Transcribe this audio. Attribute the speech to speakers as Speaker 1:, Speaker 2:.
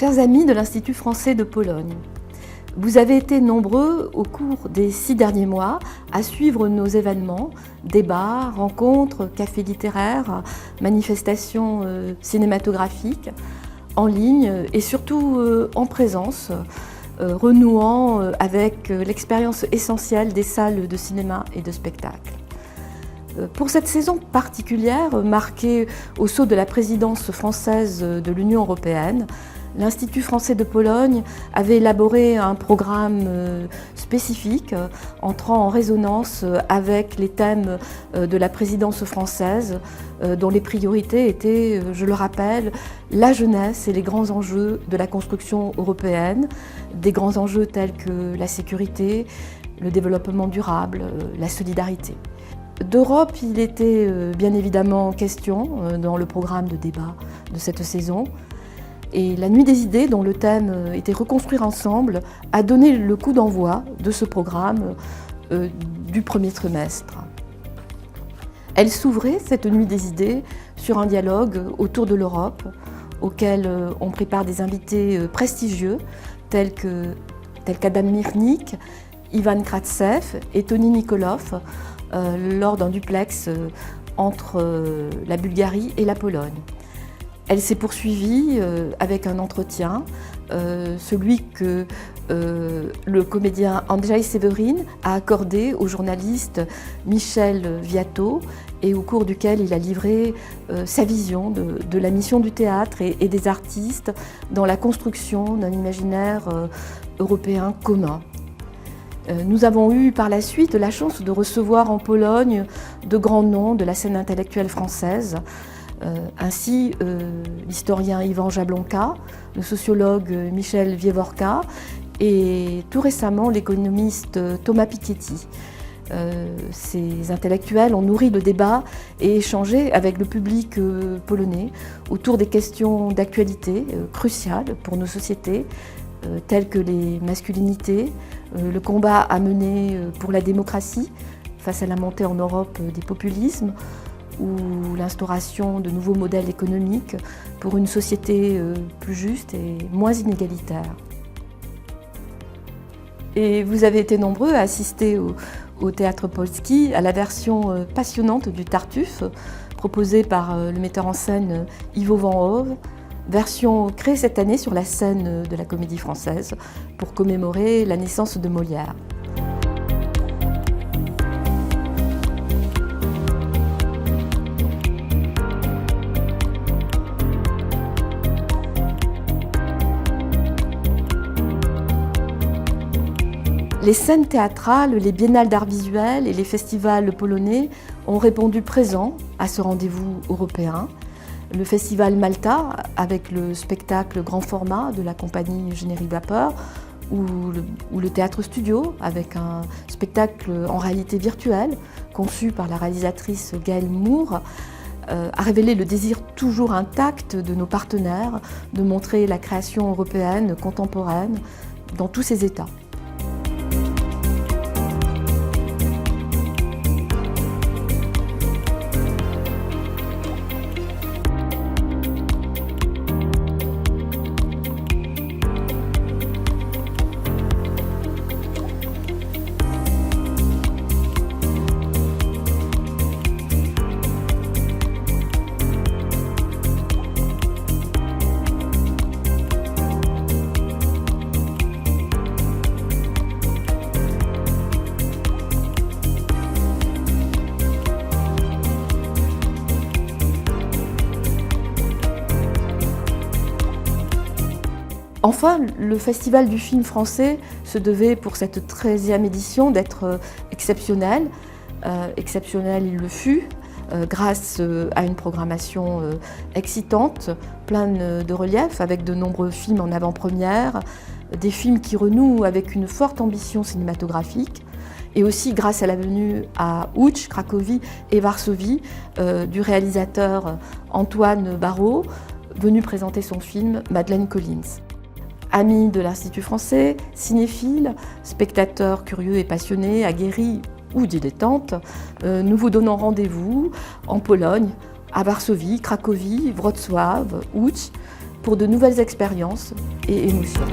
Speaker 1: Chers amis de l'Institut français de Pologne, vous avez été nombreux au cours des 6 derniers mois à suivre nos événements, débats, rencontres, cafés littéraires, manifestations cinématographiques, en ligne et surtout en présence, renouant avec l'expérience essentielle des salles de cinéma et de spectacle. Pour cette saison particulière, marquée au sceau de la présidence française de l'Union européenne, l'Institut français de Pologne avait élaboré un programme spécifique entrant en résonance avec les thèmes de la présidence française, dont les priorités étaient, je le rappelle, la jeunesse et les grands enjeux de la construction européenne, des grands enjeux tels que la sécurité, le développement durable, la solidarité. D'Europe, il était bien évidemment question dans le programme de débat de cette saison. Et la Nuit des idées, dont le thème était Reconstruire ensemble, a donné le coup d'envoi de ce programme du premier trimestre. Elle s'ouvrait, cette Nuit des idées, sur un dialogue autour de l'Europe, auquel on prépare des invités prestigieux, tels qu'Adam Mirnik, Ivan Kratsev et Tony Nikolov, lors d'un duplex entre la Bulgarie et la Pologne. Elle s'est poursuivie avec un entretien, celui que le comédien Andrzej Seweryn a accordé au journaliste Michel Viato et au cours duquel il a livré sa vision de la mission du théâtre et des artistes dans la construction d'un imaginaire européen commun. Nous avons eu par la suite la chance de recevoir en Pologne de grands noms de la scène intellectuelle française, ainsi l'historien Ivan Jablonka, le sociologue Michel Wieworka et tout récemment l'économiste Thomas Piketty. Ces intellectuels ont nourri le débat et échangé avec le public polonais autour des questions d'actualité cruciales pour nos sociétés, telles que les masculinités, le combat à mener pour la démocratie face à la montée en Europe des populismes, ou l'instauration de nouveaux modèles économiques pour une société plus juste et moins inégalitaire. Et vous avez été nombreux à assister au Théâtre Polski à la version passionnante du Tartuffe, proposée par le metteur en scène Ivo Van Hove, version créée cette année sur la scène de la Comédie Française pour commémorer la naissance de Molière. Les scènes théâtrales, les biennales d'art visuel et les festivals polonais ont répondu présents à ce rendez-vous européen. Le festival Malta, avec le spectacle grand format de la compagnie Générique Vapeur, ou le théâtre studio, avec un spectacle en réalité virtuelle, conçu par la réalisatrice Gaëlle Moore, a révélé le désir toujours intact de nos partenaires de montrer la création européenne contemporaine dans tous ses états. Enfin, le Festival du film français se devait pour cette 13e édition d'être exceptionnel. Exceptionnel il le fut, grâce à une programmation excitante, pleine de relief, avec de nombreux films en avant-première, des films qui renouent avec une forte ambition cinématographique, et aussi grâce à la venue à Łódź, Cracovie et Varsovie du réalisateur Antoine Barraud, venu présenter son film Madeleine Collins. Amis de l'Institut français, cinéphiles, spectateurs curieux et passionnés, aguerris ou dilettantes, nous vous donnons rendez-vous en Pologne, à Varsovie, Cracovie, Wrocław, Łódź, pour de nouvelles expériences et émotions.